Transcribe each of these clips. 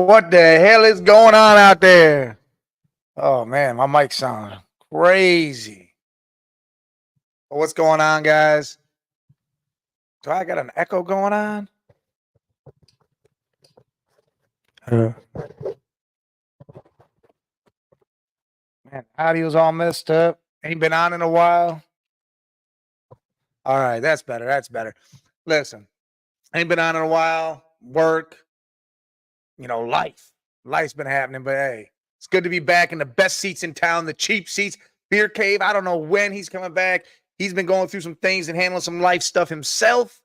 What the hell is going on out there? Oh man, my mic sounds crazy. What's going on, guys? Do I got an echo going on? Uh, Man, audio's all messed up. Ain't been on in a while. All right, that's better. That's better. Listen, ain't been on in a while. Work, life. Life's been happening, but hey, it's good to be back in the best seats in town, the cheap seats. Beer Cave. I don't know when he's coming back. He's been going through some things and handling some life stuff himself.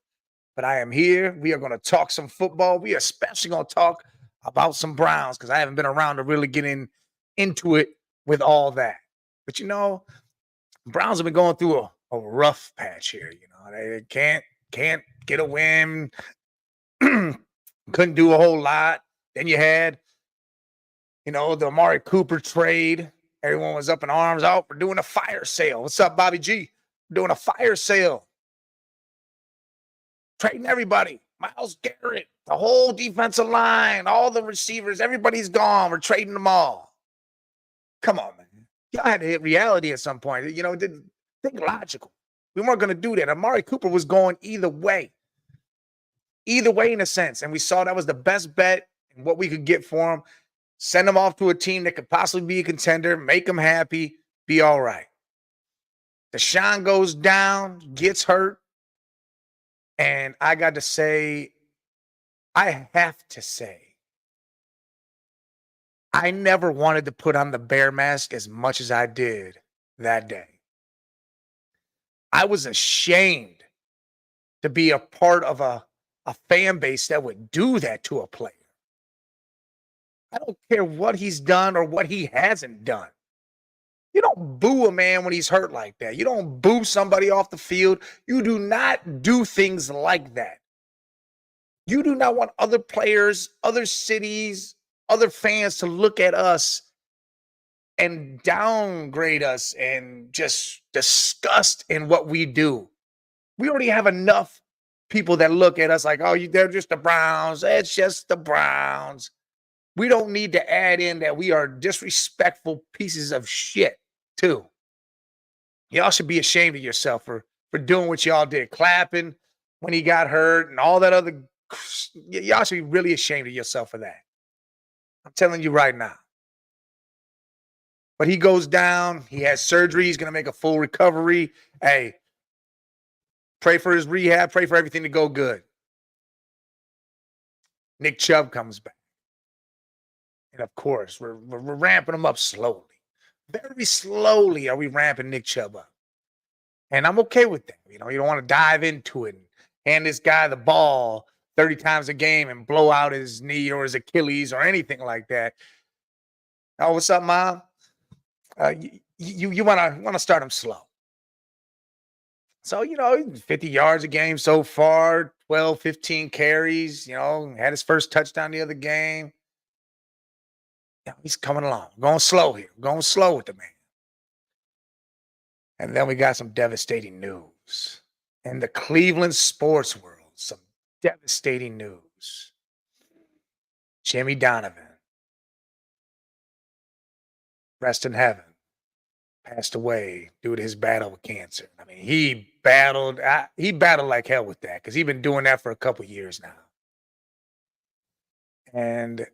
But I am here. We are going to talk some football. We are especially going to talk about some Browns because I haven't been around to really get into it with all that. But Browns have been going through a rough patch here. They can't get a win. Couldn't do a whole lot. Then you had, the Amari Cooper trade. Everyone was up in arms. Oh, we're doing a fire sale. What's up, Bobby G? We're doing a fire sale. Trading everybody. Myles Garrett, the whole defensive line, all the receivers, everybody's gone. We're trading them all. Come on, man. Y'all had to hit reality at some point. Think logical. We weren't going to do that. Amari Cooper was going either way. Either way, in a sense. And we saw that was the best bet and what we could get for him. Send him off to a team that could possibly be a contender, make him happy, be all right. Deshaun goes down, gets hurt. And I got to say, I have to say, I never wanted to put on the bear mask as much as I did that day. I was ashamed to be a part of a fan base that would do that to a player. I don't care what he's done or what he hasn't done. You don't boo a man when he's hurt like that. You don't boo somebody off the field. You do not do things like that. You do not want other players, other cities, other fans to look at us and downgrade us and just disgust in what we do. We already have enough people that look at us like, oh, they're just the Browns. It's just the Browns. We don't need to add in that we are disrespectful pieces of shit, too. Y'all should be ashamed of yourself for doing what y'all did, clapping when he got hurt and all that other. Y'all should be really ashamed of yourself for that. I'm telling you right now. But he goes down. He has surgery. He's going to make a full recovery. Hey, pray for his rehab. Pray for everything to go good. Nick Chubb comes back. And of course, we're ramping him up slowly. Very slowly are we ramping Nick Chubb up. And I'm okay with that. You don't want to dive into it and hand this guy the ball 30 times a game and blow out his knee or his Achilles or anything like that. Oh, what's up, Mom? You want to start him slow. So, 50 yards a game so far, 12, 15 carries, had his first touchdown the other game. He's coming along. Going slow here. Going slow with the man. And then we got some devastating news. In the Cleveland sports world, some devastating news. Jimmy Donovan, rest in heaven, passed away due to his battle with cancer. I mean, he battled like hell with that because he's been doing that for a couple years now. And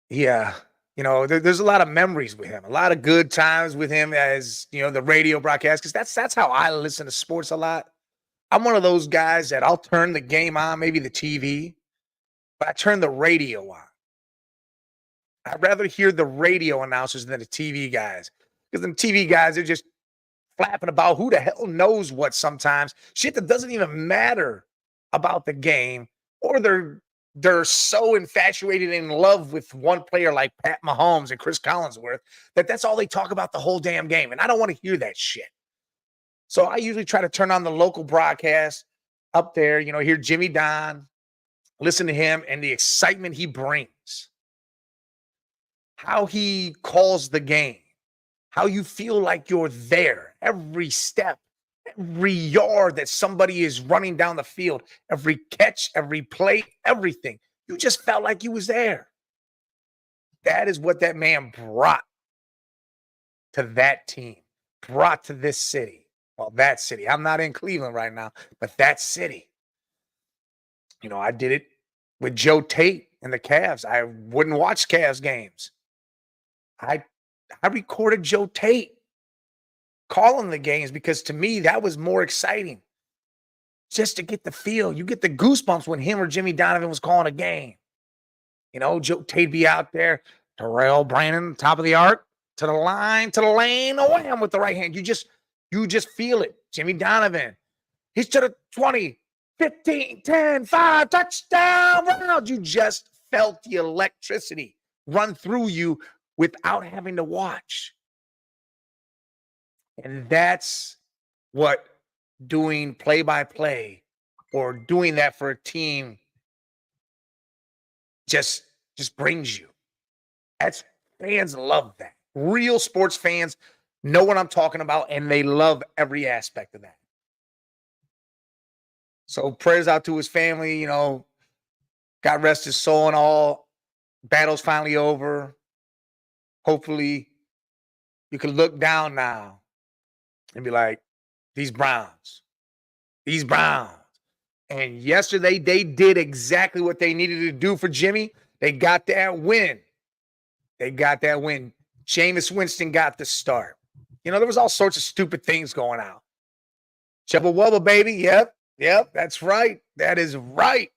yeah, there's a lot of memories with him, a lot of good times with him as, the radio broadcast, because that's how I listen to sports a lot. I'm one of those guys that I'll turn the game on, maybe the TV, but I turn the radio on. I'd rather hear the radio announcers than the TV guys, because the TV guys are just flapping about who the hell knows what sometimes. Shit that doesn't even matter about the game, or they're so infatuated in love with one player like Pat Mahomes and Chris Collinsworth that's all they talk about the whole damn game. And I don't want to hear that shit. So I usually try to turn on the local broadcast up there, hear Jimmy Don, listen to him and the excitement he brings, how he calls the game, how you feel like you're there every step, every yard that somebody is running down the field, every catch, every play, everything. You just felt like you was there. That is what that man brought to that team, brought to this city. Well, that city. I'm not in Cleveland right now, but that city. I did it with Joe Tate and the Cavs. I wouldn't watch Cavs games. I recorded Joe Tate calling the games because to me that was more exciting. Just to get the feel. You get the goosebumps when him or Jimmy Donovan was calling a game. Joe Tate be out there, Terrell Brandon, top of the arc, to the line, to the lane, wham with the right hand. You just feel it. Jimmy Donovan, he's to the 20, 15, 10, 5, touchdown, round. You just felt the electricity run through you without having to watch. And that's what doing play-by-play or doing that for a team just brings you. Fans love that. Real sports fans know what I'm talking about, and they love every aspect of that. So prayers out to his family, God rest his soul and all. Battle's finally over. Hopefully you can look down now and be like, these Browns. And yesterday they did exactly what they needed to do for Jimmy. They got that win. Jameis Winston got the start. There was all sorts of stupid things going on. Chubba Wubba, baby. Yep, that's right. That is right.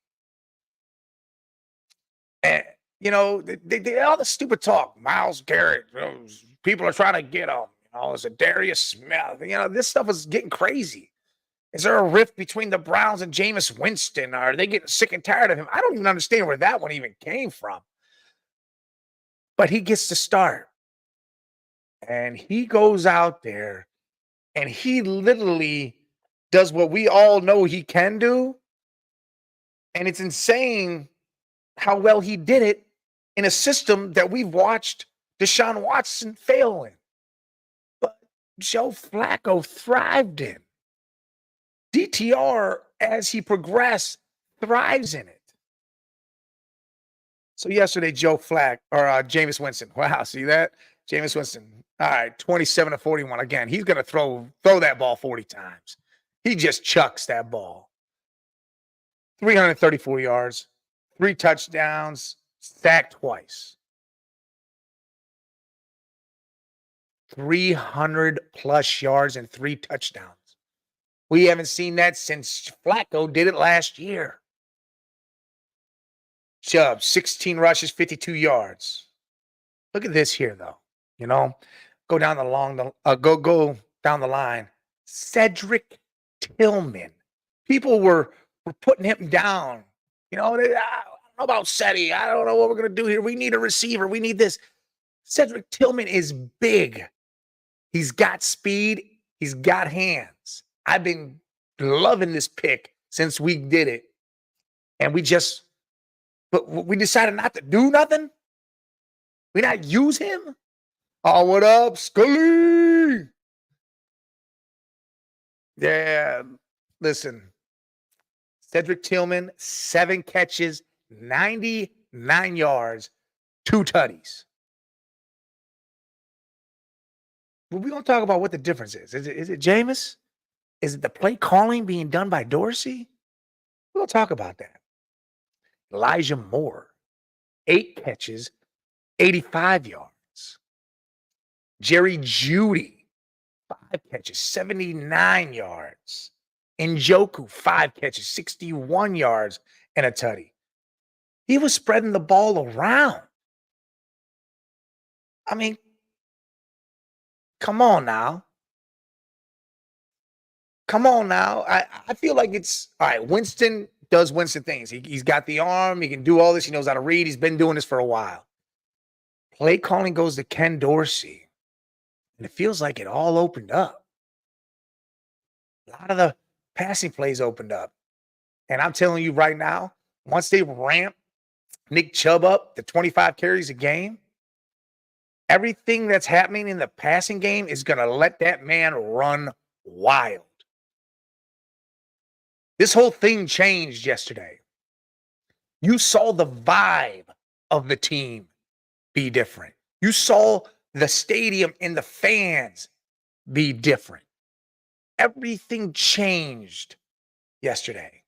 And, they all the stupid talk. Myles Garrett, people are trying to get him. It's a Darius Smith. This stuff is getting crazy. Is there a rift between the Browns and Jameis Winston? Are they getting sick and tired of him? I don't even understand where that one even came from. But he gets to start. And he goes out there and he literally does what we all know he can do. And it's insane how well he did it in a system that we've watched Deshaun Watson fail in. But Joe Flacco thrived in. DTR, as he progressed, thrives in it. So yesterday, Jameis Winston. Wow, see that? Jameis Winston. All right, 27-41. Again, he's going to throw that ball 40 times. He just chucks that ball. 334 yards, 3 touchdowns, sacked twice. 300-plus yards and 3 touchdowns. We haven't seen that since Flacco did it last year. Chubb, 16 rushes, 52 yards. Look at this here, though. Go down the line. Cedric Tillman. People were putting him down. I don't know about Seti. I don't know what we're going to do here. We need a receiver. We need this. Cedric Tillman is big. He's got speed. He's got hands. I've been loving this pick since we did it. And we decided not to do nothing. We not use him. Oh, what up, Scully? Yeah, listen. Cedric Tillman, 7 catches, 99 yards, 2 tutties. But we're going to talk about what the difference is. Is it Jameis? Is it the play calling being done by Dorsey? We'll talk about that. Elijah Moore, 8 catches, 85 yards. Jerry Jeudy, 5 catches, 79 yards. Njoku, 5 catches, 61 yards, and a tutty. He was spreading the ball around. I mean, come on now. I feel like it's all right. Winston does Winston things. He's got the arm. He can do all this. He knows how to read. He's been doing this for a while. Play calling goes to Ken Dorsey. And it feels like it all opened up. A lot of the passing plays opened up. And I'm telling you right now, once they ramp Nick Chubb up to 25 carries a game, everything that's happening in the passing game is going to let that man run wild. This whole thing changed yesterday. You saw the vibe of the team be different. You saw the stadium and the fans be different. Everything changed yesterday.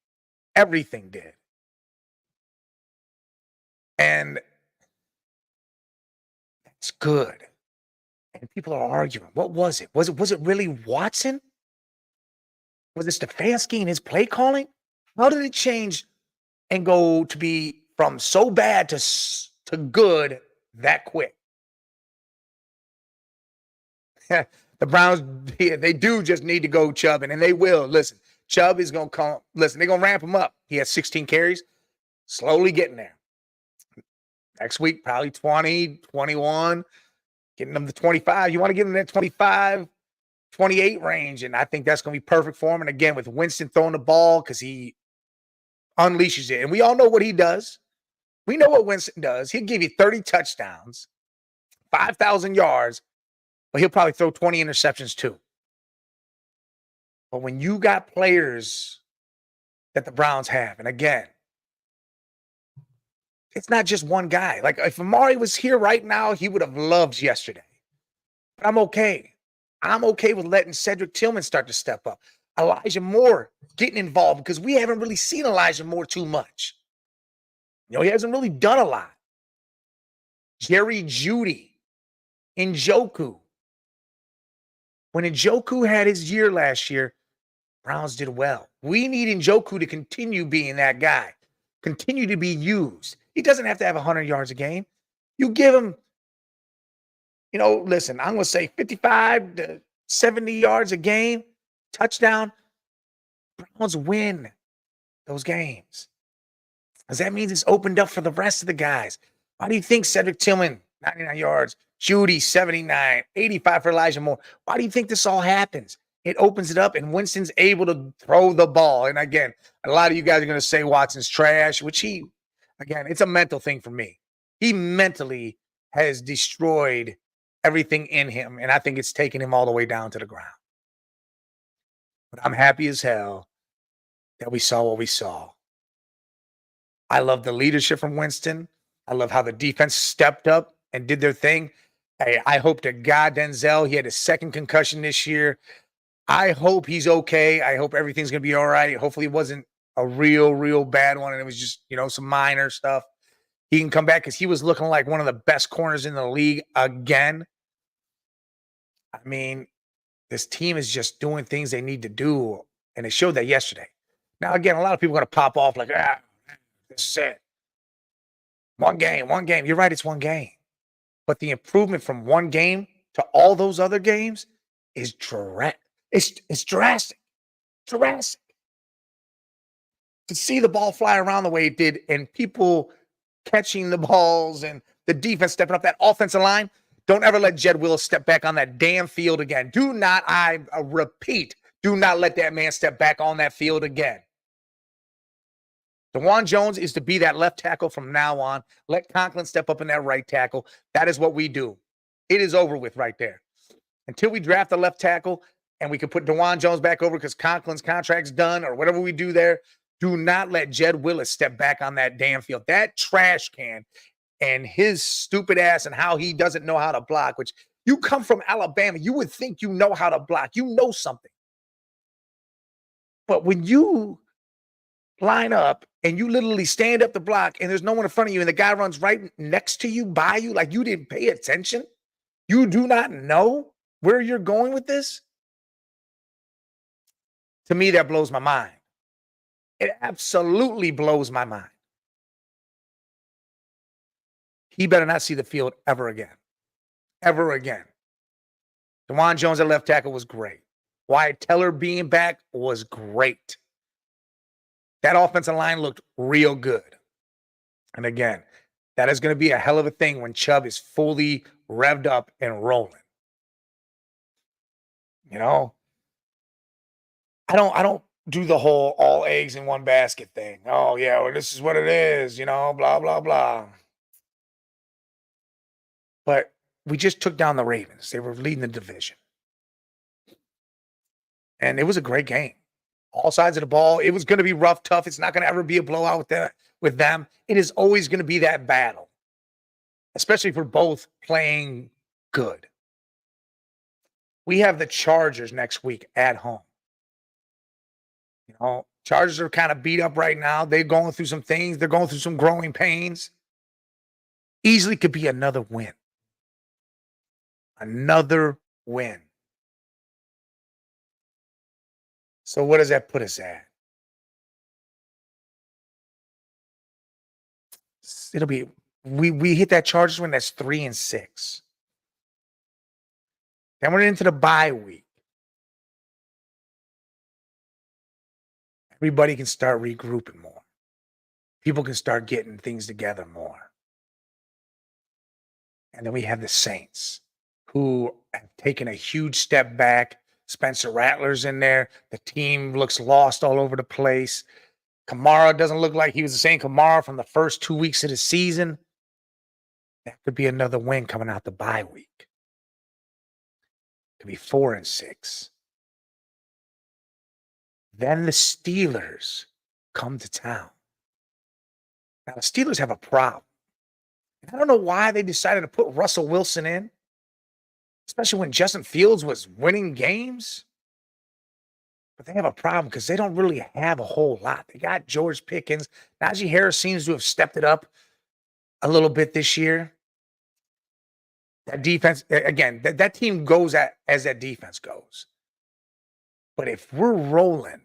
Everything did. And it's good. And people are arguing. What was it? Was it really Watson? Was it Stefanski and his play calling? How did it change and go to be from so bad to good that quick? The Browns, they do just need to go Chubb, and they will. Listen, Chubb is going to come. Listen, they're going to ramp him up. He has 16 carries, slowly getting there. Next week, probably 20, 21, getting them to 25. You want to give them that 25, 28 range, and I think that's going to be perfect for him. And again, with Winston throwing the ball because he unleashes it. And we all know what he does. We know what Winston does. He'll give you 30 touchdowns, 5,000 yards, but he'll probably throw 20 interceptions too. But when you got players that the Browns have, and again, it's not just one guy. Like if Amari was here right now, he would have loved yesterday. But I'm okay. I'm okay with letting Cedric Tillman start to step up. Elijah Moore getting involved because we haven't really seen Elijah Moore too much. He hasn't really done a lot. Jerry Jeudy, Njoku. When Njoku had his year last year, Browns did well. We need Njoku to continue being that guy, continue to be used. He doesn't have to have 100 yards a game. You give him, listen, I'm going to say 55 to 70 yards a game, touchdown. Browns win those games. Because that means it's opened up for the rest of the guys. Why do you think Cedric Tillman, 99 yards, Jeudy, 79, 85 for Elijah Moore? Why do you think this all happens? It opens it up, and Winston's able to throw the ball. And again, a lot of you guys are going to say Watson's trash, which it's a mental thing for me. He mentally has destroyed everything in him, and I think it's taken him all the way down to the ground. But I'm happy as hell that we saw what we saw. I love the leadership from Winston. I love how the defense stepped up and did their thing. Hey, I hope to God Denzel, he had his second concussion this year. I hope he's okay. I hope everything's going to be all right. Hopefully it wasn't a real bad one and it was just, some minor stuff. He can come back because he was looking like one of the best corners in the league again. I mean, this team is just doing things they need to do, and it showed that yesterday. Now, again, a lot of people are going to pop off like, this is it. One game. You're right, it's one game. But the improvement from one game to all those other games is drastic. It's drastic. Drastic. To see the ball fly around the way it did and people catching the balls and the defense stepping up, that offensive line, don't ever let Jed Willis step back on that damn field again. Do not, I repeat, do not let that man step back on that field again. DeJuan Jones is to be that left tackle from now on. Let Conklin step up in that right tackle. That is what we do. It is over with right there. Until we draft the left tackle and we can put DeJuan Jones back over because Conklin's contract's done or whatever we do there, do not let Jed Willis step back on that damn field. That trash can and his stupid ass and how he doesn't know how to block, which you come from Alabama, you would think you know how to block. You know something. But when you line up and you literally stand up the block and there's no one in front of you and the guy runs right next to you, by you, like you didn't pay attention, you do not know where you're going with this, to me, that blows my mind. It absolutely blows my mind. He better not see the field ever again. Ever again. DeJuan Jones at left tackle was great. Wyatt Teller being back was great. That offensive line looked real good. And again, that is going to be a hell of a thing when Chubb is fully revved up and rolling. I don't do the whole all eggs in one basket thing. Oh, yeah, well, this is what it is, blah, blah, blah. But we just took down the Ravens. They were leading the division. And it was a great game. All sides of the ball. It was going to be rough, tough. It's not going to ever be a blowout with them. It is always going to be that battle. especially if we're both playing good. We have the Chargers next week at home. You know, Chargers are kind of beat up right now. They're going through some things. They're going through some growing pains. Easily could be another win. Another win. So what does that put us at? It'll be we hit that Chargers win, that's 3-6. Then we're into the bye week. Everybody can start regrouping more. People can start getting things together more. And then we have the Saints, who have taken a huge step back. Spencer Rattler's in there. The team looks lost all over the place. Kamara doesn't look like he was the same Kamara from the first 2 weeks of the season. That could be another win coming out the bye week. Could be 4-6. Then the Steelers come to town. Now, the Steelers have a problem. And I don't know why they decided to put Russell Wilson in, especially when Justin Fields was winning games. But they have a problem because they don't really have a whole lot. They got George Pickens. Najee Harris seems to have stepped it up a little bit this year. That defense, again, that team goes as that defense goes. But if we're rolling,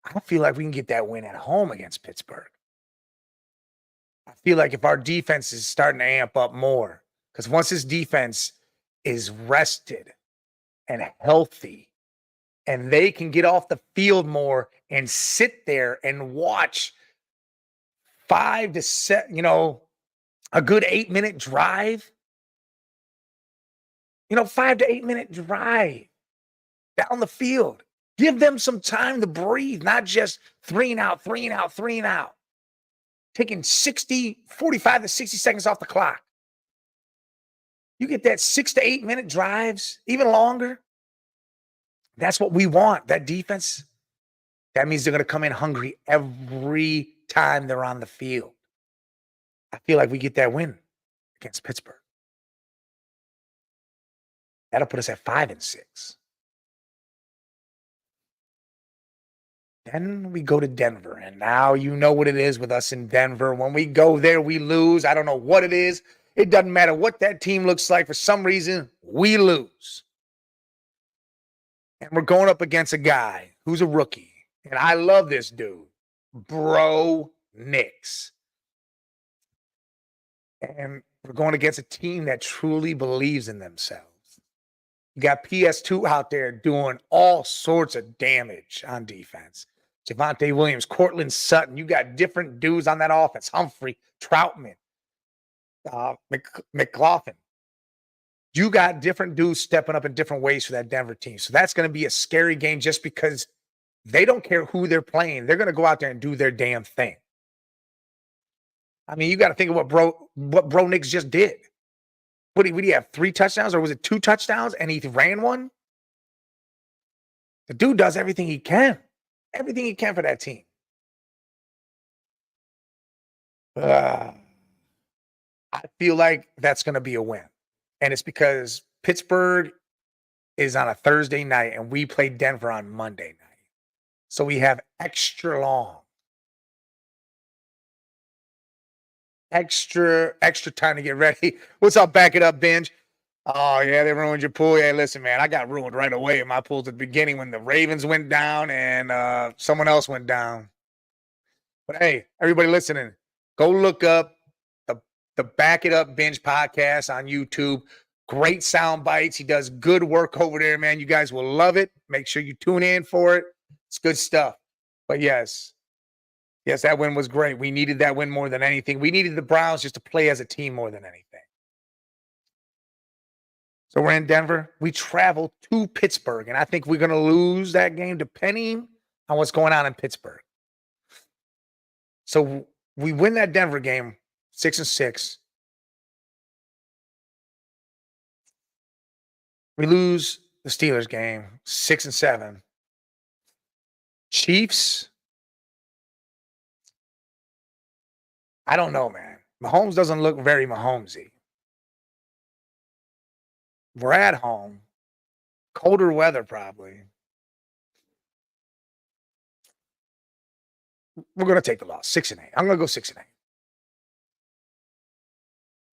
I feel like we can get that win at home against Pittsburgh. I feel like if our defense is starting to amp up more, because once this defense is rested and healthy, and they can get off the field more and sit there and watch 5 to 7, a good 8-minute drive. 5 to 8-minute drive down the field. Give them some time to breathe, not just 3 and out, 3 and out, 3 and out. Taking 45 to 60 seconds off the clock. You get that 6 to 8-minute drives, even longer. That's what we want. That defense, that means they're going to come in hungry every time they're on the field. I feel like we get that win against Pittsburgh. That'll put us at 5-6. Then we go to Denver, and now you know what it is with us in Denver. When we go there, we lose. I don't know what it is. It doesn't matter what that team looks like. For some reason, we lose. And we're going up against a guy who's a rookie. And I love this dude, Bro Nix. And we're going against a team that truly believes in themselves. You got PS2 out there doing all sorts of damage on defense. Javonte Williams, Cortland Sutton. You got different dudes on that offense. Humphrey, Troutman, McLaughlin. You got different dudes stepping up in different ways for that Denver team. So that's going to be a scary game just because they don't care who they're playing. They're going to go out there and do their damn thing. I mean, you got to think of what Bro Nix just did. What did he have? 3 touchdowns, or was it 2 touchdowns and he ran one? The dude does everything he can. Everything he can for that team. I feel like that's going to be a win. And it's because Pittsburgh is on a Thursday night and we play Denver on Monday night. So we have extra long. Extra time to get ready. What's up? Back it up, Binge. Oh, yeah, they ruined your pool. Yeah, listen, man, I got ruined right away in my pool at the beginning when the Ravens went down and someone else went down. But hey, everybody listening, go look up the Back It Up Binge podcast on YouTube. Great sound bites. He does good work over there, man. You guys will love it. Make sure you tune in for it. It's good stuff. But yes, that win was great. We needed that win more than anything. We needed the Browns just to play as a team more than anything. So we're in Denver. We travel to Pittsburgh, and I think we're going to lose that game depending on what's going on in Pittsburgh. So we win that Denver game 6-6. We lose the Steelers game 6-7. Chiefs, I don't know, man. Mahomes doesn't look very Mahomesy. We're at home. Colder weather, probably. We're gonna take the loss. 6-8. I'm gonna go 6-8.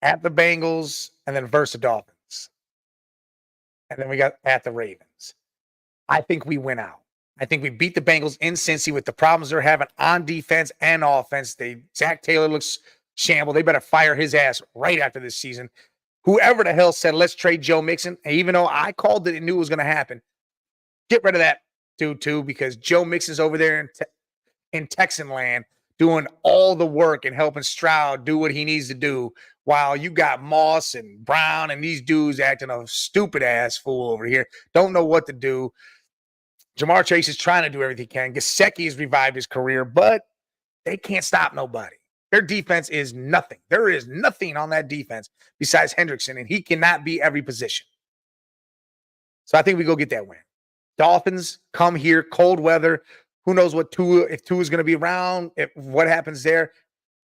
At the Bengals, and then versus the Dolphins. And then we got at the Ravens. I think we win out. I think we beat the Bengals in Cincy with the problems they're having on defense and offense. Zach Taylor looks shambled. They better fire his ass right after this season. Whoever the hell said let's trade Joe Mixon, and even though I called it and knew it was going to happen, get rid of that dude too, because Joe Mixon's over there in Texan land doing all the work and helping Stroud do what he needs to do, while you got Moss and Brown and these dudes acting a stupid ass fool over here. Don't know what to do. Jamar Chase is trying to do everything he can. Gesicki has revived his career, but they can't stop nobody. Their defense is nothing. There is nothing on that defense besides Hendrickson, and he cannot be every position. So I think we go get that win. Dolphins come here, cold weather. Who knows if Tua is going to be around, what happens there.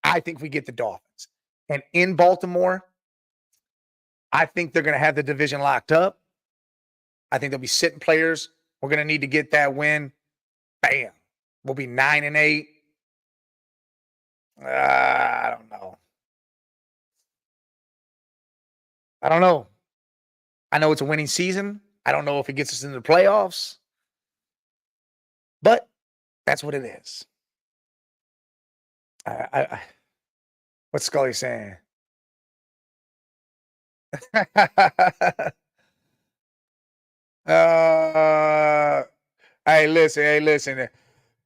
I think we get the Dolphins. And in Baltimore, I think they're going to have the division locked up. I think they'll be sitting players. We're going to need to get that win. Bam. We'll be 9-8. I don't know. I know it's a winning season. I don't know if it gets us into the playoffs. But that's what it is. What's Scully saying? Hey, listen.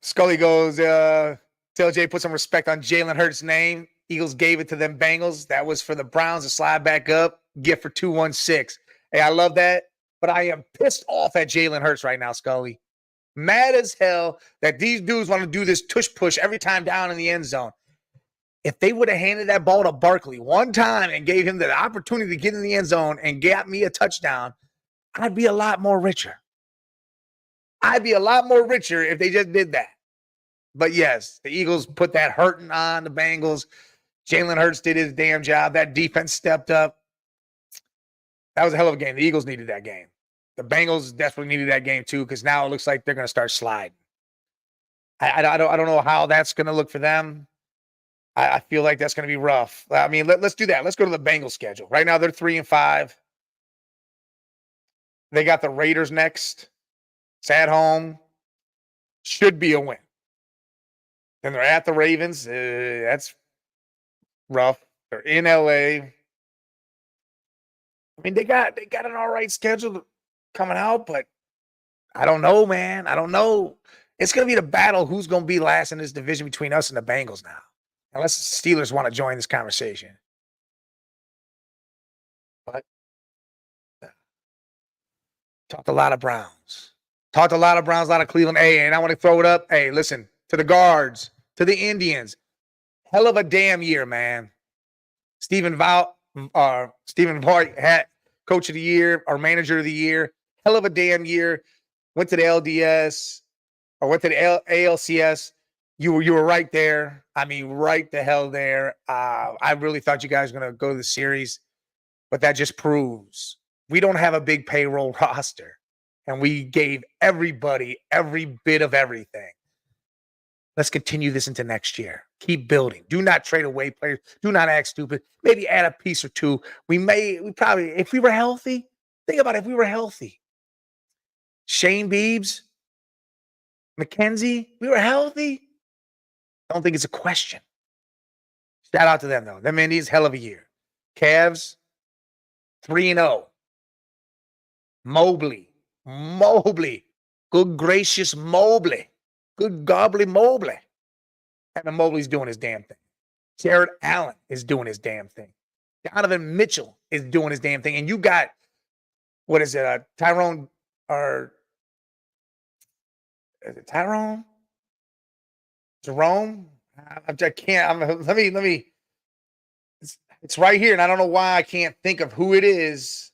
Scully goes, tell Jay put some respect on Jalen Hurts' name. Eagles gave it to them Bengals. That was for the Browns to slide back up. Get for 216. Hey, I love that. But I am pissed off at Jalen Hurts right now, Scully. Mad as hell that these dudes want to do this tush push every time down in the end zone. If they would have handed that ball to Barkley one time and gave him the opportunity to get in the end zone and get me a touchdown, I'd be a lot more richer. I'd be a lot more richer if they just did that. But yes, the Eagles put that hurting on the Bengals. Jalen Hurts did his damn job. That defense stepped up. That was a hell of a game. The Eagles needed that game. The Bengals desperately needed that game too, because now it looks like they're going to start sliding. I don't know how that's going to look for them. I feel like that's going to be rough. I mean, let's do that. Let's go to the Bengals schedule. Right now, they're 3-5. They got the Raiders next. It's at home. Should be a win. Then they're at the Ravens. That's rough. They're in LA. I mean, they got an all right schedule coming out, but I don't know, man. I don't know. It's going to be the battle who's going to be last in this division between us and the Bengals now. Unless the Steelers want to join this conversation. But talked a lot of Browns. A lot of Cleveland. Hey, and I want to throw it up. Hey, listen, to the guards, to the Indians. Hell of a damn year, man. Stephen Vogt had coach of the year or manager of the year. Hell of a damn year. Went to the LDS or went to the ALCS. You were right there. I mean, right the hell there. I really thought you guys were going to go to the series, but that just proves we don't have a big payroll roster, and we gave everybody every bit of everything. Let's continue this into next year. Keep building. Do not trade away players. Do not act stupid. Maybe add a piece or two. We probably, if we were healthy, think about it, if we were healthy. Shane Beebs, McKenzie, we were healthy. I don't think it's a question. Shout out to them, though. Them Indians, hell of a year. Cavs, 3-0. Mobley. Good gracious Mobley. Good gobbly Mobley. Evan Mobley's doing his damn thing. Jared Allen is doing his damn thing. Donovan Mitchell is doing his damn thing. And you got, what is it, Tyrone, or is it Tyrone? Jerome? I can't. Let me. It's right here, and I don't know why I can't think of who it is.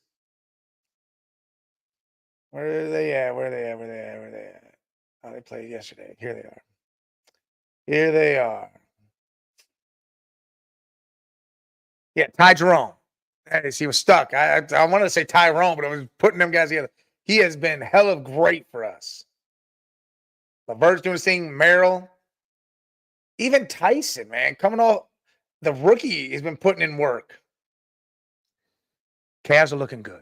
Where are they at? Where are they at? Oh, they played yesterday. Here they are. Yeah, Ty Jerome. He was stuck. I wanted to say Tyrone, but I was putting them guys together. He has been hella great for us. LeVert's doing his thing. Merrill, even Tyson, man, coming off the rookie has been putting in work. Cavs are looking good.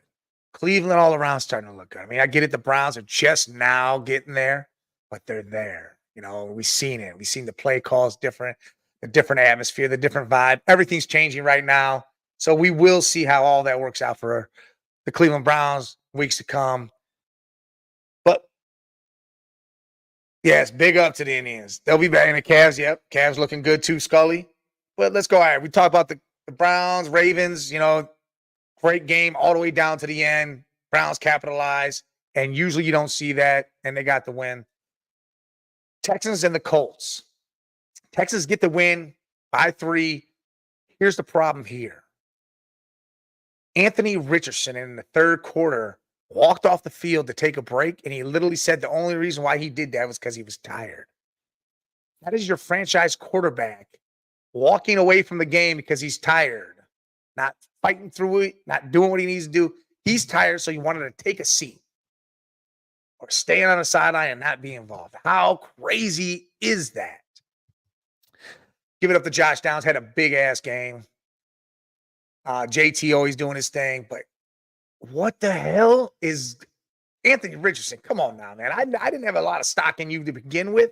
Cleveland all around starting to look good. I mean, I get it. The Browns are just now getting there, but they're there. You know, we've seen it. We've seen the play calls different, the different atmosphere, the different vibe. Everything's changing right now. So we will see how all that works out for the Cleveland Browns weeks to come. But yes, big up to the Indians. They'll be back in the Cavs. Yep. Cavs looking good too, Scully. But let's go. All right. We talk about the Browns, Ravens, great game all the way down to the end. Browns capitalize. And usually you don't see that. And they got the win. Texans and the Colts. Texans get the win by 3. Here's the problem here. Anthony Richardson in the third quarter walked off the field to take a break, and he literally said the only reason why he did that was because he was tired. That is your franchise quarterback walking away from the game because he's tired, not fighting through it, not doing what he needs to do. He's tired, so he wanted to take a seat or staying on the sideline and not be involved. How crazy is that? Give it up to Josh Downs, had a big-ass game. JT always doing his thing, but what the hell is Anthony Richardson? Come on now, man. I didn't have a lot of stock in you to begin with,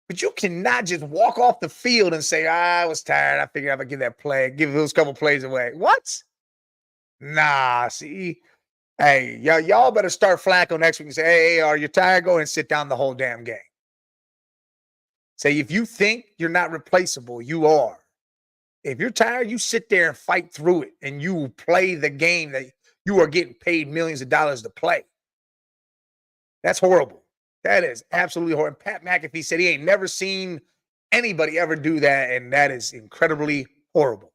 but you cannot just walk off the field and say, I was tired. I figured I would give that play, give those couple plays away. What? Nah, see, hey, y'all better start Flacco next week and say, hey, are you tired? Go and sit down the whole damn game. Say, if you think you're not replaceable, you are. If you're tired, you sit there and fight through it, and you play the game that you are getting paid millions of dollars to play. That's horrible. That is absolutely horrible. Pat McAfee said he ain't never seen anybody ever do that, and that is incredibly horrible.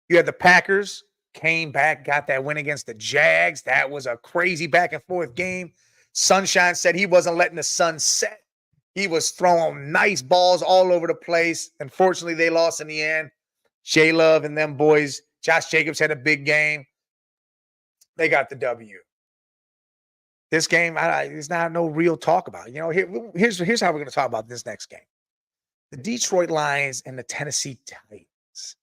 You had the Packers, came back, got that win against the Jags. That was a crazy back-and-forth game. Sunshine said he wasn't letting the sun set. He was throwing nice balls all over the place. Unfortunately, they lost in the end. J Love and them boys. Josh Jacobs had a big game. They got the W. This game, there's not no real talk about it. Here's how we're going to talk about this next game. The Detroit Lions and the Tennessee Titans.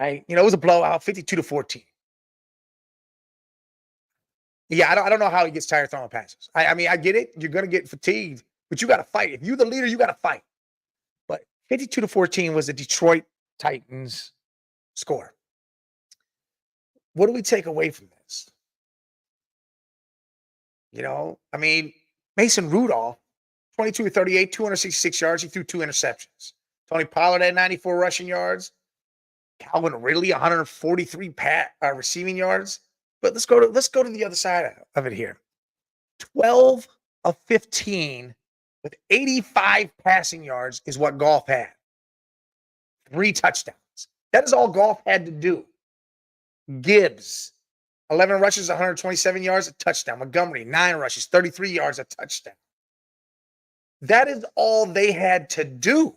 Right? It was a blowout, 52-14. Yeah, I don't know how he gets tired throwing passes. I mean, I get it. You're going to get fatigued. But you got to fight. If you're the leader, you got to fight. But 52-14 was the Detroit Titans score. What do we take away from this? I mean, Mason Rudolph, 22-38, 266 yards. He threw 2 interceptions. Tony Pollard had 94 rushing yards. Calvin Ridley, 143 receiving yards. But let's go to the other side of it here. 12 of 15 with 85 passing yards is what Goff had. 3 touchdowns. That is all Goff had to do. Gibbs, 11 rushes, 127 yards, a touchdown. Montgomery, 9 rushes, 33 yards, a touchdown. That is all they had to do.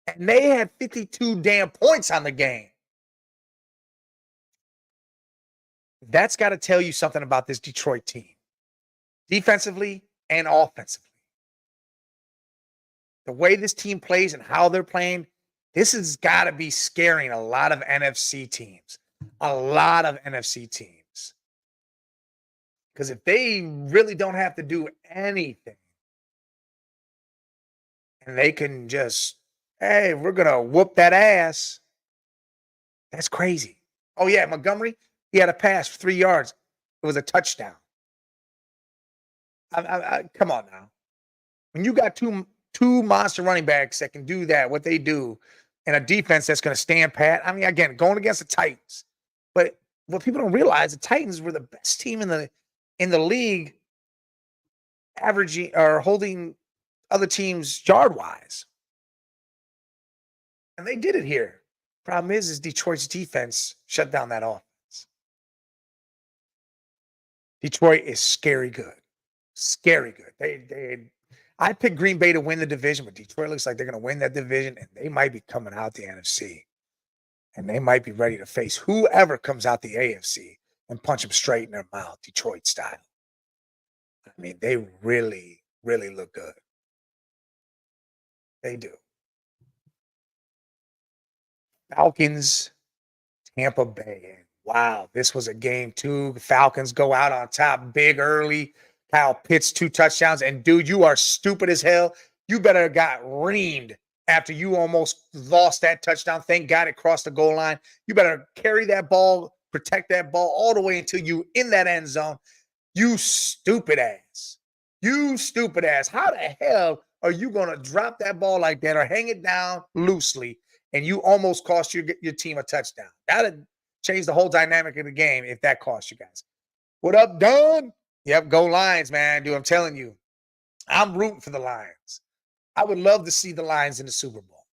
And they had 52 damn points on the game. That's got to tell you something about this Detroit team. Defensively and offensively. The way this team plays and how they're playing, this has got to be scaring a lot of NFC teams. A lot of NFC teams. Because if they really don't have to do anything, and they can just, hey, we're going to whoop that ass, that's crazy. Oh, yeah, Montgomery, he had a pass for 3 yards. It was a touchdown. Come on now. When you got two monster running backs that can do that, what they do, and a defense that's going to stand pat. I mean, again, going against the Titans. But what people don't realize, the Titans were the best team in the league, averaging or holding other teams yard-wise. And they did it here. Problem is Detroit's defense shut down that offense. Detroit is scary good. Scary good. I picked Green Bay to win the division, but Detroit looks like they're going to win that division, and they might be coming out the NFC. And they might be ready to face whoever comes out the AFC and punch them straight in their mouth, Detroit style. I mean, they really, really look good. They do. Falcons, Tampa Bay. Wow, this was a game too. The Falcons go out on top big early. Kyle Pitts, 2 touchdowns. And dude, you are stupid as hell. You better have got reamed after you almost lost that touchdown. Thank God it crossed the goal line. You better carry that ball, protect that ball all the way until you in that end zone. You stupid ass. You stupid ass. How the hell are you going to drop that ball like that or hang it down loosely and you almost cost your team a touchdown? That'd change the whole dynamic of the game if that cost you guys. What up, Don? Yep, go Lions, man. Dude, I'm telling you, I'm rooting for the Lions. I would love to see the Lions in the Super Bowl.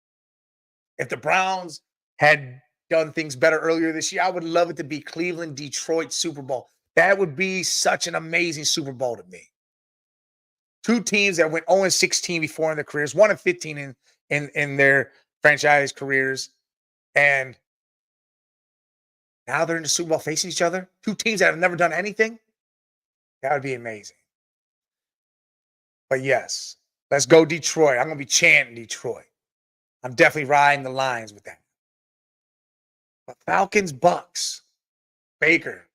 If the Browns had done things better earlier this year, I would love it to be Cleveland, Detroit Super Bowl. That would be such an amazing Super Bowl to me. 2 teams that went 0-16 before in their careers, 1-15 in their franchise careers, and now they're in the Super Bowl facing each other. 2 teams that have never done anything. That would be amazing. But yes, let's go Detroit. I'm going to be chanting Detroit. I'm definitely riding the Lions with that. But Falcons, Bucks. Baker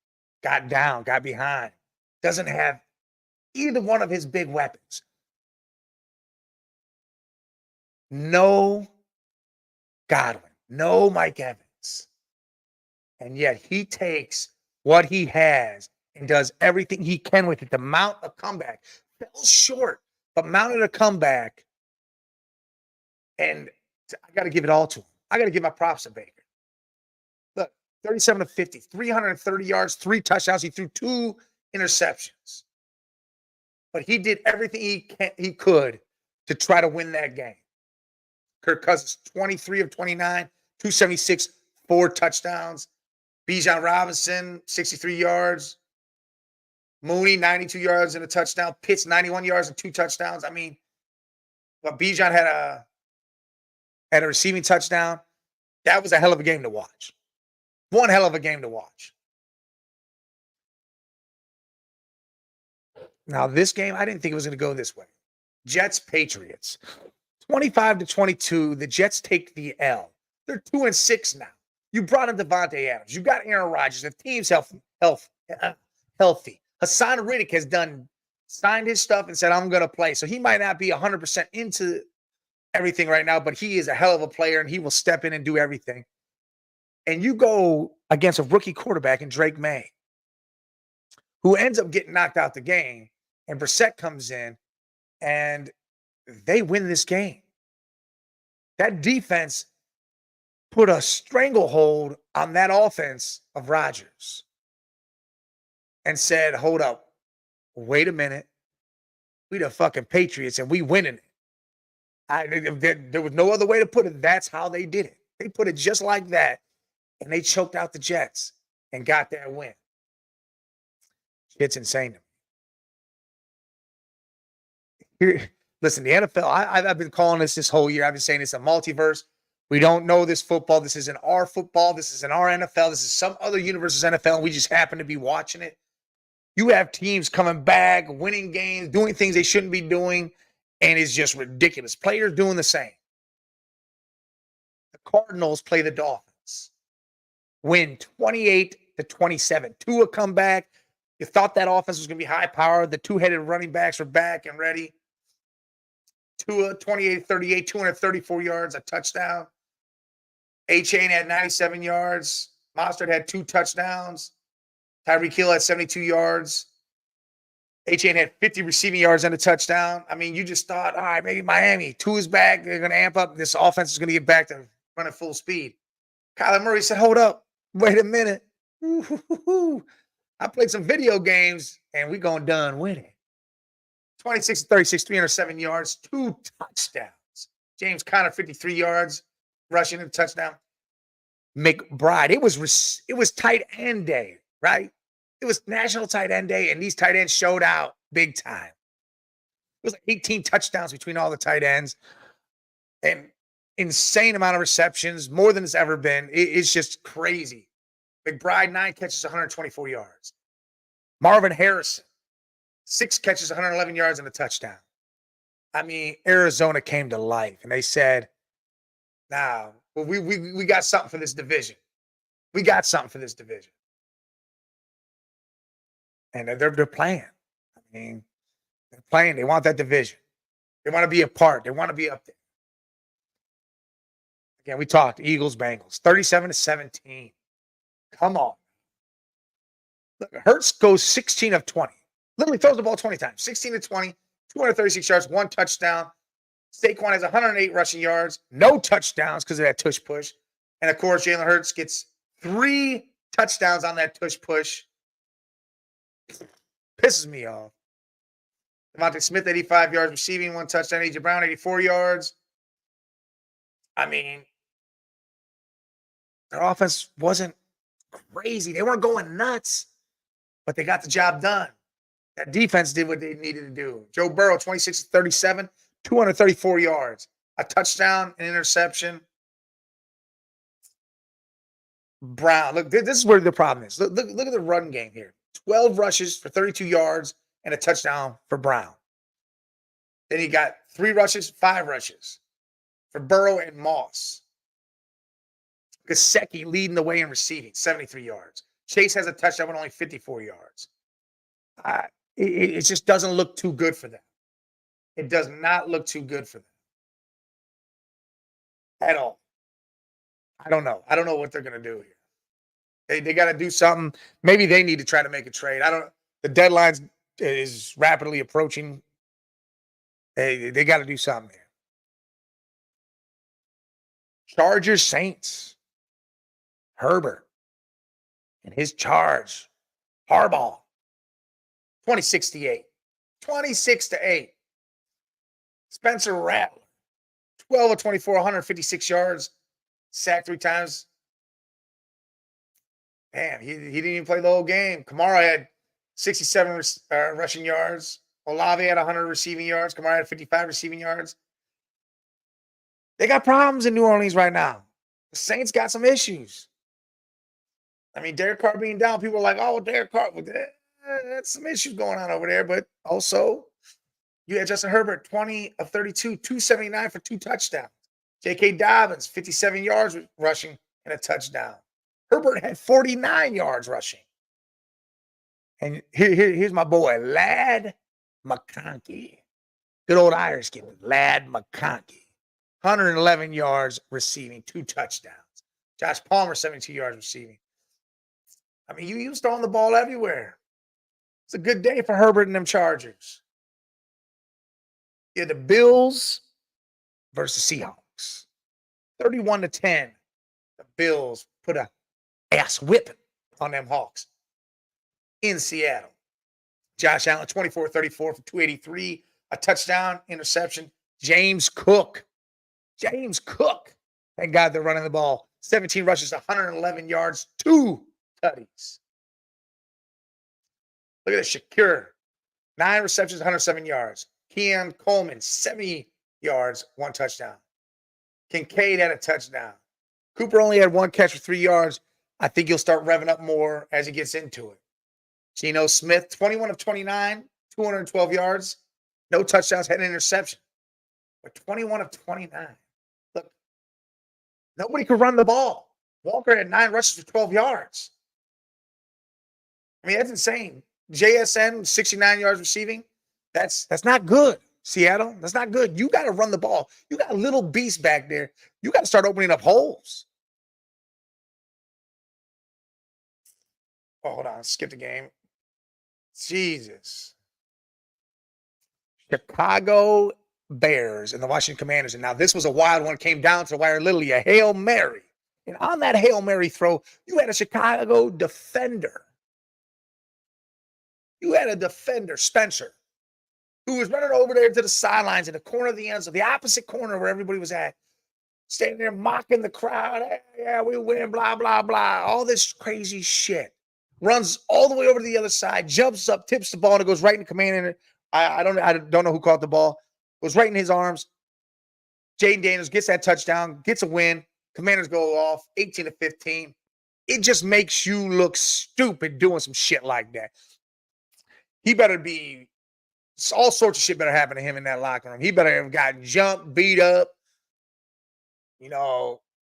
got down, got behind. Doesn't have either one of his big weapons. No Godwin, no Mike Evans. And yet he takes what he has and does everything he can with it to mount a comeback. Fell short, but mounted a comeback. And I got to give it all to him. I got to give my props to Baker. Look, 37-50, 330 yards, 3 touchdowns. He threw 2 interceptions. But he did everything he could to try to win that game. Kirk Cousins, 23 of 29, 276, 4 touchdowns. Bijan Robinson, 63 yards. Mooney, 92 yards and a touchdown. Pitts, 91 yards and 2 touchdowns. I mean, but Bijan had a receiving touchdown. That was a hell of a game to watch. One hell of a game to watch. Now, this game, I didn't think it was going to go this way. Jets, Patriots. 25-22, the Jets take the L. They're 2-6 now. You brought in Devontae Adams. You got Aaron Rodgers. The team's healthy. Hassan Riddick has signed his stuff and said, I'm going to play. So he might not be 100% into everything right now, but he is a hell of a player, and he will step in and do everything. And you go against a rookie quarterback in Drake May, who ends up getting knocked out the game, and Brissett comes in, and they win this game. That defense put a stranglehold on that offense of Rodgers and said, hold up, wait a minute. We the fucking Patriots, and we winning it. There was no other way to put it. That's how they did it. They put it just like that, and they choked out the Jets and got that win. It's insane to me. Here, listen, the NFL, I've been calling this whole year. I've been saying it's a multiverse. We don't know this football. This isn't our football. This isn't our NFL. This is some other universe's NFL, and we just happen to be watching it. You have teams coming back, winning games, doing things they shouldn't be doing, and it's just ridiculous. Players doing the same. The Cardinals play the Dolphins. Win 28-27. Tua come back. You thought that offense was going to be high powered. The 2-headed running backs are back and ready. Tua, 28-38, 234 yards, a touchdown. A-Chain had 97 yards. Mostert had 2 touchdowns. Tyreek Hill had 72 yards. A-Chain had 50 receiving yards and a touchdown. I mean, you just thought, all right, maybe Miami. Tua's back. They're going to amp up. This offense is going to get back to running full speed. Kyler Murray said, hold up. Wait a minute. I played some video games, and we're going done with it. 26-36, 307 yards, 2 touchdowns. James Conner, 53 yards, rushing a touchdown. McBride, it was tight end day, right? It was National Tight End Day, and these tight ends showed out big time. was like 18 touchdowns between all the tight ends and insane amount of receptions, more than it's ever been. It's just crazy. McBride, 9 catches, 124 yards. Marvin Harrison, 6 catches, 111 yards and a touchdown. I mean, Arizona came to life, and they said, "Now, well, we got something for this division. We got something for this division." And they're playing. I mean, they're playing. They want that division. They want to be a part. They want to be up there. Again, we talked Eagles, Bengals, 37-17. Come on. Look, Hurts goes 16 of 20. Literally throws the ball 20 times. 16 to 20, 236 yards, 1 touchdown. Saquon has 108 rushing yards, no touchdowns because of that tush push. And of course, Jalen Hurts gets 3 touchdowns on that tush push. Pisses me off. Devontae Smith, 85 yards receiving, 1 touchdown. A.J. Brown, 84 yards. I mean, their offense wasn't crazy. They weren't going nuts, but they got the job done. That defense did what they needed to do. Joe Burrow, 26-37, 234 yards, a touchdown, an interception. Brown, look, this is where the problem is. Look at the run game here. 12 rushes for 32 yards and a touchdown for Brown. Then he got 3 rushes, 5 rushes for Burrow and Moss. Gesicki leading the way in receiving, 73 yards. Chase has a touchdown with only 54 yards. It just doesn't look too good for them. It does not look too good for them at all. I don't know. I don't know what they're going to do here. They got to do something. Maybe they need to try to make a trade. The deadline is rapidly approaching. They got to do something here. Chargers, Saints. Herbert and his charge. Harbaugh. 26-8. 26-8. Spencer Rattler. 12 of 24, 156 yards. Sacked 3 times. Man, he didn't even play the whole game. Kamara had 67 rushing yards. Olave had 100 receiving yards. Kamara had 55 receiving yards. They got problems in New Orleans right now. The Saints got some issues. I mean, Derek Carr being down, people are like, "Oh, Derek Carr, that's some issues going on over there." But also, you had Justin Herbert, 20 of 32, 279 for 2 touchdowns. J.K. Dobbins, 57 yards rushing and a touchdown. Herbert had 49 yards rushing. And here's my boy, Ladd McConkey. Good old Irish kid, Ladd McConkey. 111 yards receiving, 2 touchdowns. Josh Palmer, 72 yards receiving. I mean, you was throwing the ball everywhere. It's a good day for Herbert and them Chargers. Yeah, the Bills versus Seahawks. 31-10. The Bills put a ass whipping on them Hawks in Seattle. Josh Allen, 24-34 for 283, a touchdown, interception. James Cook. Thank God they're running the ball. 17 rushes, 111 yards, 2 tutties. Look at this, Shakur. 9 receptions, 107 yards. Keon Coleman, 70 yards, 1 touchdown. Kincaid had a touchdown. Cooper only had 1 catch for 3 yards. I think he'll start revving up more as he gets into it. Geno Smith, 21 of 29, 212 yards. No touchdowns, had an interception. But 21 of 29. Look, nobody could run the ball. Walker had 9 rushes for 12 yards. I mean, that's insane. JSN, 69 yards receiving. That's not good, Seattle. That's not good. You got to run the ball. You got a little beast back there. You got to start opening up holes. Oh, hold on. Skip the game. Jesus. Chicago Bears and the Washington Commanders. And now this was a wild one. Came down to the wire, literally a Hail Mary. And on that Hail Mary throw, you had a Chicago defender. You had a defender, Spencer, who was running over there to the sidelines in the corner of the end zone, the opposite corner where everybody was at, standing there mocking the crowd. Hey, yeah, we win, blah, blah, blah. All this crazy shit. Runs all the way over to the other side, jumps up, tips the ball, and it goes right in the I don't know who caught the ball. It was right in his arms. Jayden Daniels gets that touchdown, gets a win. Commanders go off 18-15. It just makes you look stupid doing some shit like that. He better be all sorts of shit better happen to him in that locker room. He better have gotten jumped, beat up,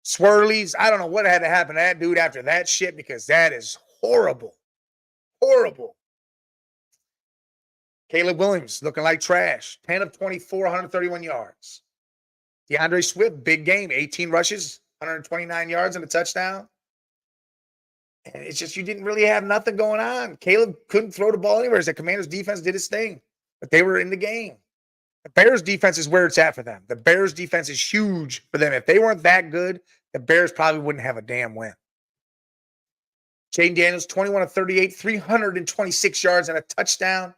swirlies. I don't know what had to happen to that dude after that shit because that is horrible. Horrible. Caleb Williams looking like trash. 10 of 24, 131 yards. DeAndre Swift, big game, 18 rushes, 129 yards and a touchdown. And it's just you didn't really have nothing going on. Caleb couldn't throw the ball anywhere. The Commanders' defense did its thing, but they were in the game. The Bears' defense is where it's at for them. The Bears' defense is huge for them. If they weren't that good, the Bears probably wouldn't have a damn win. Jayden Daniels, 21 of 38, 326 yards and a touchdown.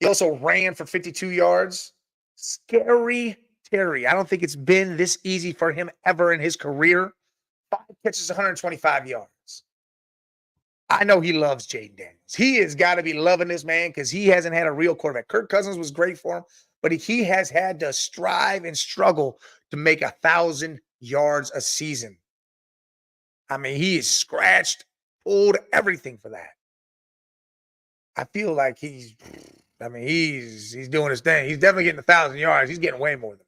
He also ran for 52 yards. Scary Terry. I don't think it's been this easy for him ever in his career. 5 catches, 125 yards. I know he loves Jayden Daniels. He has got to be loving this man because he hasn't had a real quarterback. Kirk Cousins was great for him, but he has had to strive and struggle to make 1,000 yards a season. I mean, he is scratched, pulled, everything for that. I feel like he's doing his thing. He's definitely getting 1,000 yards. He's getting way more than that.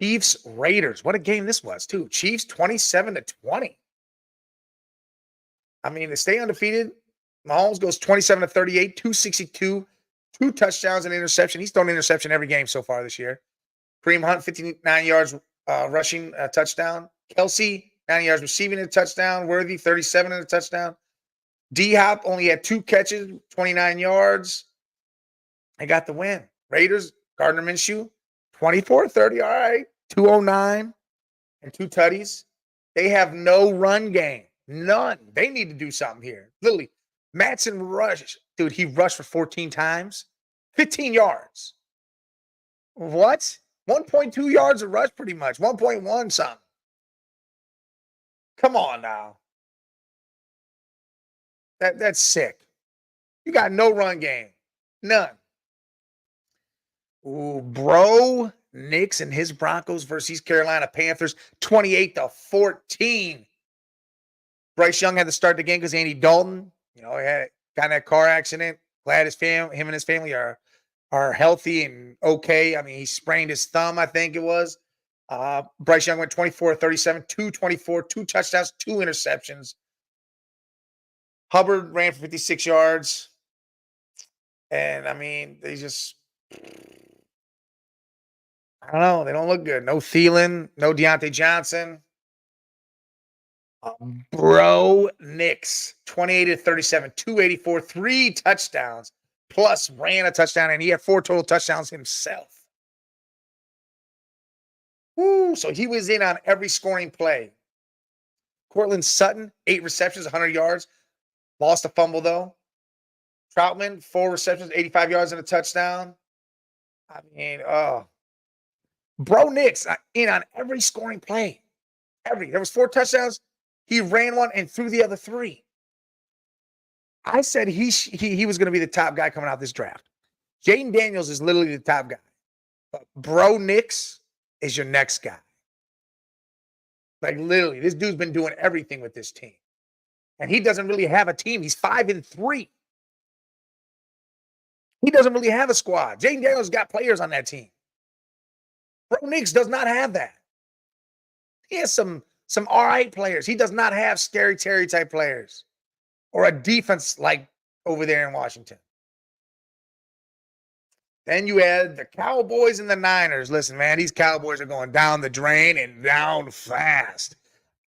Chiefs Raiders. What a game this was, too. Chiefs 27-20. I mean, to stay undefeated, Mahomes goes 27-38, 262, 2 touchdowns and interception. He's thrown an interception every game so far this year. Kareem Hunt, 59 yards rushing a touchdown. Kelsey, 90 yards receiving a touchdown. Worthy, 37 and a touchdown. D-Hop only had 2 catches, 29 yards. They got the win. Raiders, Gardner Minshew, 24-30, all right. 209 and 2 tutties. They have no run game. None. They need to do something here. Literally, Matson rushed. Dude, he rushed for 14 times. 15 yards. What? 1.2 yards a rush pretty much. 1.1 something. Come on now. That's sick. You got no run game. None. Ooh, bro. Knicks and his Broncos versus Carolina Panthers, 28-14. Bryce Young had to start the game because Andy Dalton, got in that car accident. Glad him and his family are healthy and okay. I mean, he sprained his thumb, I think it was. Bryce Young went 24-37, 224, 2 touchdowns, 2 interceptions. Hubbard ran for 56 yards. And, I mean, they just – I don't know. They don't look good. No Thielen, no Deontay Johnson. Bro Knicks, 28-37, 284, 3 touchdowns, plus ran a touchdown, and he had 4 total touchdowns himself. Woo! So he was in on every scoring play. Cortland Sutton, 8 receptions, 100 yards. Lost a fumble, though. Troutman, 4 receptions, 85 yards and a touchdown. I mean, Bro Knicks in on every scoring play. There was 4 touchdowns. He ran one and threw the other 3. I said he was going to be the top guy coming out this draft. Jayden Daniels is literally the top guy. But Bro Knicks is your next guy. Like, literally, this dude's been doing everything with this team. And he doesn't really have a team. He's 5-3. He doesn't really have a squad. Jayden Daniels got players on that team. Bro Knicks does not have that. He has some all right players. He does not have Scary Terry type players or a defense like over there in Washington. Then you add the Cowboys and the Niners. Listen, man, these Cowboys are going down the drain and down fast.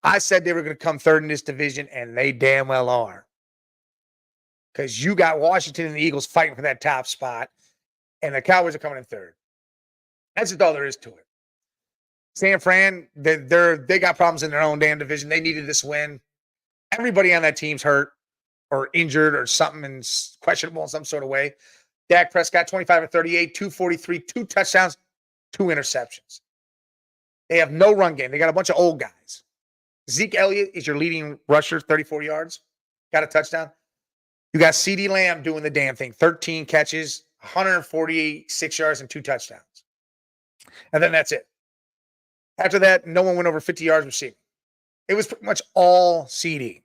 I said they were going to come third in this division, and they damn well are. Because you got Washington and the Eagles fighting for that top spot, and the Cowboys are coming in third. That's just all there is to it. San Fran, they got problems in their own damn division. They needed this win. Everybody on that team's hurt or injured or something and questionable in some sort of way. Dak Prescott, 25-38, 243, 2 touchdowns, 2 interceptions. They have no run game. They got a bunch of old guys. Zeke Elliott is your leading rusher, 34 yards. Got a touchdown. You got CeeDee Lamb doing the damn thing. 13 catches, 146 yards, and 2 touchdowns. And then that's it. After that, no one went over 50 yards receiving. It was pretty much all CD.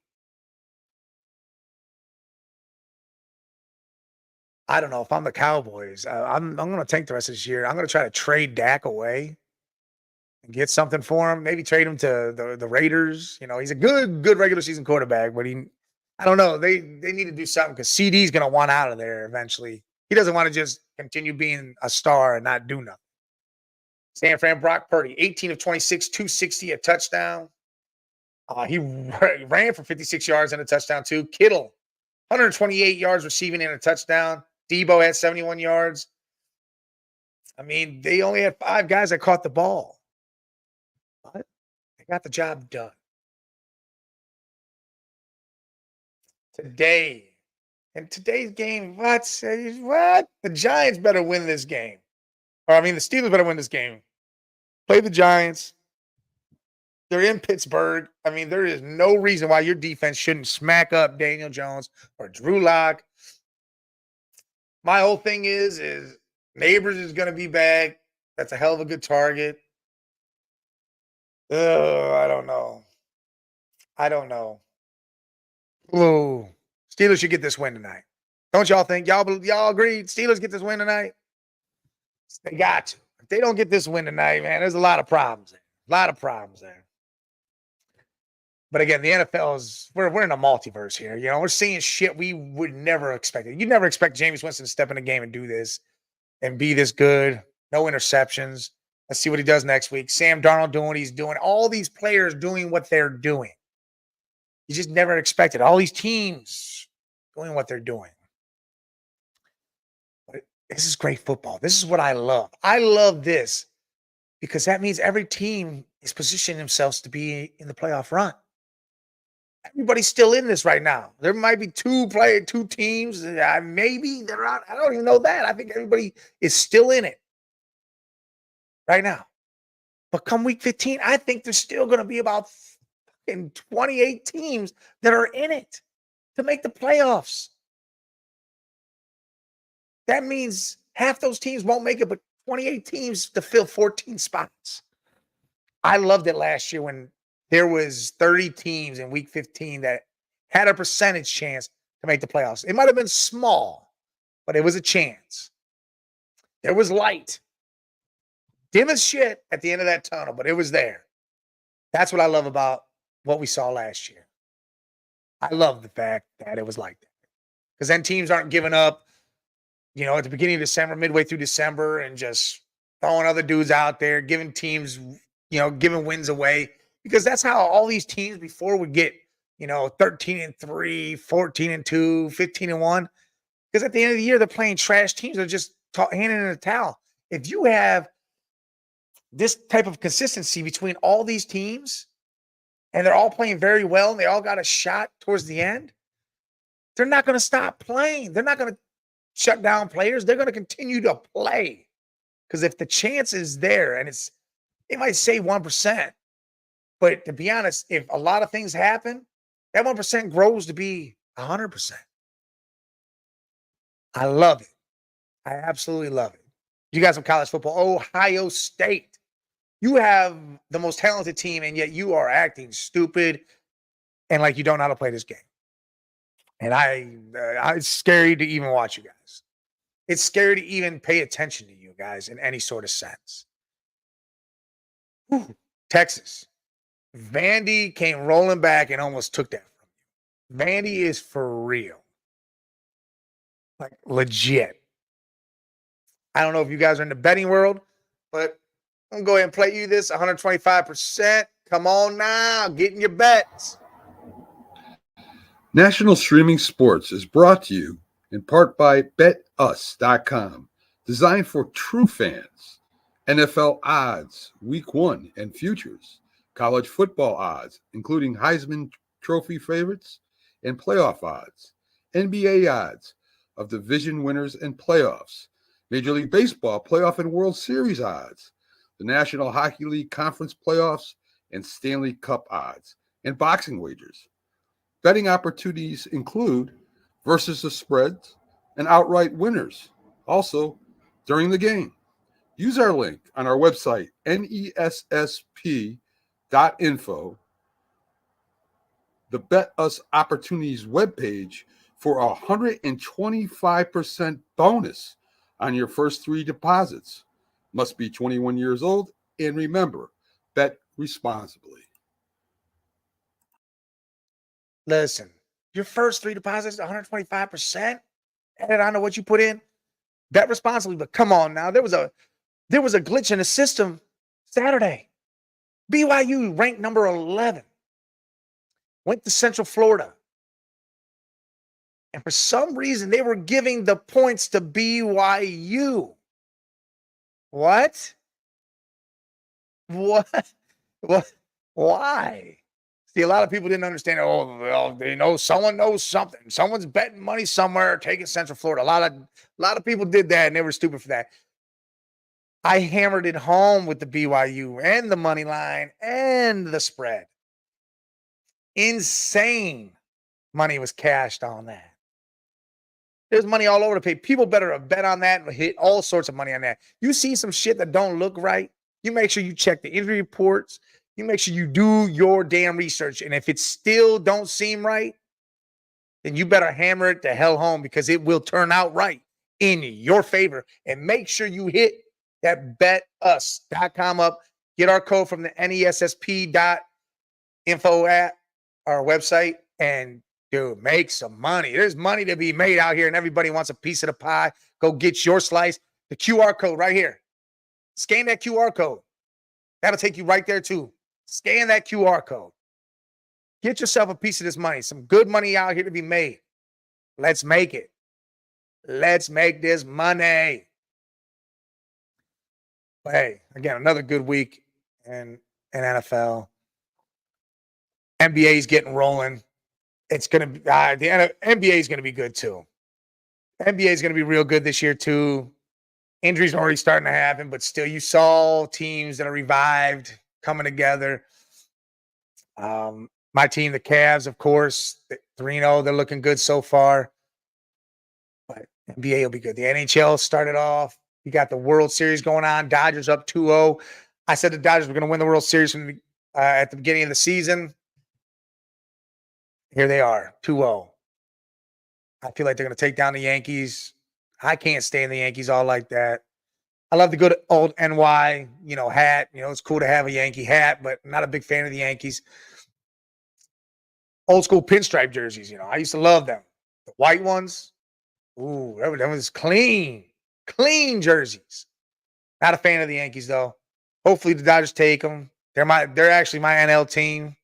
I don't know if I'm the Cowboys. I'm going to tank the rest of this year. I'm going to try to trade Dak away and get something for him. Maybe trade him to the Raiders. You know, he's a good regular season quarterback, but I don't know. They need to do something because CD's going to want out of there eventually. He doesn't want to just continue being a star and not do nothing. San Fran Brock Purdy, 18 of 26, 260, a touchdown. He ran for 56 yards and a touchdown too. Kittle, 128 yards receiving and a touchdown. Debo had 71 yards. I mean, they only had 5 guys that caught the ball. But they got the job done. Today, in today's game, what? The Giants better win this game. Or, I mean, the Steelers better win this game. Play the Giants. They're in Pittsburgh. I mean, there is no reason why your defense shouldn't smack up Daniel Jones or Drew Lock. My whole thing is Neighbors is going to be back. That's a hell of a good target. I don't know. Ooh, Steelers should get this win tonight. Don't y'all think? Y'all agree? Steelers get this win tonight? They got to. If they don't get this win tonight, man, there's a lot of problems there. But again, the NFL is we're in a multiverse here. You know, we're seeing shit we would never expect. You never expect Jameis Winston to step in a game and do this and be this good. No interceptions. Let's see what he does next week. Sam Darnold doing what he's doing. All these players doing what they're doing. You just never expected. All these teams doing what they're doing. But this is great football. This is what I love. I love this because that means every team is positioning themselves to be in the playoff run. Everybody's still in this right now. There might be two teams. Maybe they're out. I don't even know that. I think everybody is still in it right now. But come week 15, I think there's still going to be about 28 teams that are in it to make the playoffs. That means half those teams won't make it, but 28 teams to fill 14 spots. I loved it last year when there was 30 teams in week 15 that had a percentage chance to make the playoffs. It might have been small, but it was a chance. There was light. Dim as shit at the end of that tunnel, but it was there. That's what I love about what we saw last year. I love the fact that it was like that. Because then teams aren't giving up, you know, at the beginning of December, midway through December, and just throwing other dudes out there, giving teams, you know, giving wins away. Because that's how all these teams before would get, you know, 13-3, 14-2, 15-1. Because at the end of the year, they're playing trash teams. They're just handing in a towel. If you have this type of consistency between all these teams, and they're all playing very well, and they all got a shot towards the end, they're not going to stop playing. They're not going to shut down players. They're going to continue to play. Because if the chance is there, and it might say 1%, but to be honest, if a lot of things happen, that 1% grows to be 100%. I love it. I absolutely love it. You got some college football. Ohio State. You have the most talented team, and yet you are acting stupid and like you don't know how to play this game. And it's scary to even watch you guys. It's scary to even pay attention to you guys in any sort of sense. Whew. Texas. Vandy came rolling back and almost took that from you. Vandy is for real. Like legit. I don't know if you guys are in the betting world, but I'm going to go ahead and play you this 125%. Come on now, get in your bets. National Streaming Sports is brought to you in part by BetUs.com, designed for true fans. NFL odds, Week 1 and futures, college football odds, including Heisman Trophy favorites and playoff odds, NBA odds of division winners and playoffs, Major League Baseball playoff and World Series odds, the National Hockey League Conference playoffs and Stanley Cup odds, and boxing wagers. Betting opportunities include versus the spreads and outright winners also during the game. Use our link on our website, nessp.info, the Bet Us Opportunities webpage, for a 125% bonus on your first 3 deposits. Must be 21 years old, and remember, bet responsibly. Listen, your first 3 deposits, 125%, added on to what you put in. Bet responsibly, but come on now. There was a glitch in the system Saturday. BYU ranked number 11. Went to Central Florida. And for some reason, they were giving the points to BYU. What? What? What? Why? See, a lot of people didn't understand. Oh, well, they know someone knows something. Someone's betting money somewhere, taking Central Florida. A lot of people did that, and they were stupid for that. I hammered it home with the BYU and the money line and the spread. Insane money was cashed on that. There's money all over the place. People better have bet on that and hit all sorts of money on that. You see some shit that don't look right, you make sure you check the injury reports. You make sure you do your damn research. And if it still don't seem right, then you better hammer it the hell home, because it will turn out right in your favor. And make sure you hit that betus.com up. Get our code from the nessp.info at our website, and dude, make some money. There's money to be made out here, and everybody wants a piece of the pie. Go get your slice. The QR code right here. Scan that QR code. That'll take you right there too. Scan that QR code. Get yourself a piece of this money. Some good money out here to be made. Let's make it. Let's make this money. But hey, again, another good week in NFL. NBA is getting rolling. It's going to be, the NBA is going to be good too. NBA is going to be real good this year too. Injuries are already starting to happen, but still, you saw teams that are revived coming together. My team, the Cavs, of course, 3-0, they're looking good so far. But NBA will be good. The NHL started off. You got the World Series going on. Dodgers up 2-0. I said the Dodgers were going to win the World Series at the beginning of the season. Here they are, 2-0. I feel like they're going to take down the Yankees. I can't stand the Yankees all like that. I love the good old NY, hat. It's cool to have a Yankee hat, but I'm not a big fan of the Yankees. Old school pinstripe jerseys, I used to love them. The white ones, ooh, that was clean jerseys. Not a fan of the Yankees, though. Hopefully the Dodgers take them. They're actually my NL team.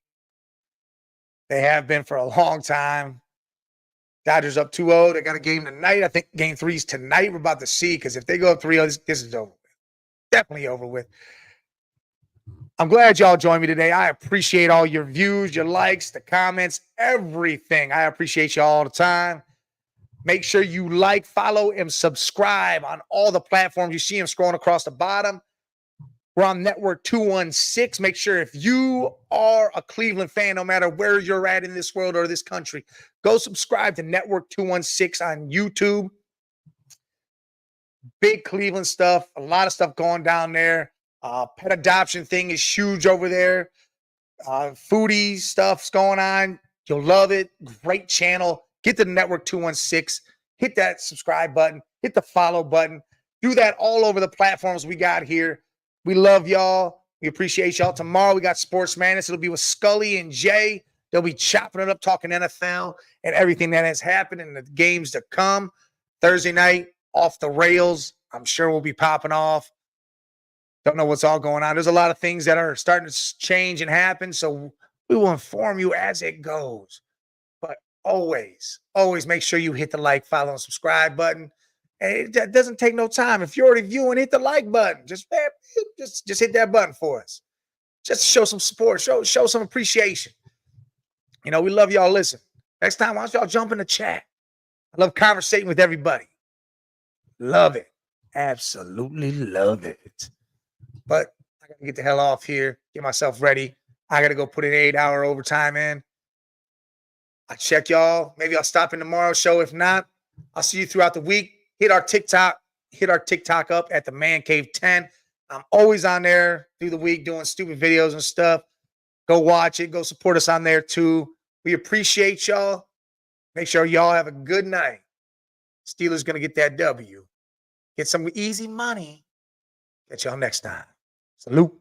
They have been for a long time. Dodgers up 2-0. They got a game tonight. I think game 3 is tonight. We're about to see, because if they go up 3-0, this is over with. Definitely over with. I'm glad y'all joined me today. I appreciate all your views, your likes, the comments, everything. I appreciate you all the time. Make sure you like, follow, and subscribe on all the platforms. You see them scrolling across the bottom. We're on Network 216. Make sure, if you are a Cleveland fan, no matter where you're at in this world or this country, go subscribe to Network 216 on YouTube. Big Cleveland stuff. A lot of stuff going down there. Pet adoption thing is huge over there. Foodie stuff's going on. You'll love it. Great channel. Get to the Network 216. Hit that subscribe button. Hit the follow button. Do that all over the platforms we got here. We love y'all. We appreciate y'all. Tomorrow we got Sports Madness. It'll be with Scully and Jay. They'll be chopping it up, talking NFL and everything that has happened in the games to come. Thursday night, Off the Rails. I'm sure we'll be popping off. Don't know what's all going on. There's a lot of things that are starting to change and happen, so we will inform you as it goes. But always make sure you hit the like, follow, and subscribe button. And it doesn't take no time. If you're already viewing, hit the like button. Just hit that button for us. Just show some support. Show some appreciation. We love y'all. Listen, next time, why don't y'all jump in the chat? I love conversating with everybody. Love it. Absolutely love it. But I got to get the hell off here, get myself ready. I got to go put an 8-hour overtime in. I'll check y'all. Maybe I'll stop in tomorrow's show. If not, I'll see you throughout the week. Hit our TikTok up at the Man Cave 10. I'm always on there through the week doing stupid videos and stuff. Go watch it. Go support us on there too. We appreciate y'all. Make sure y'all have a good night. Steelers going to get that W. Get some easy money. Catch y'all next time. Salute.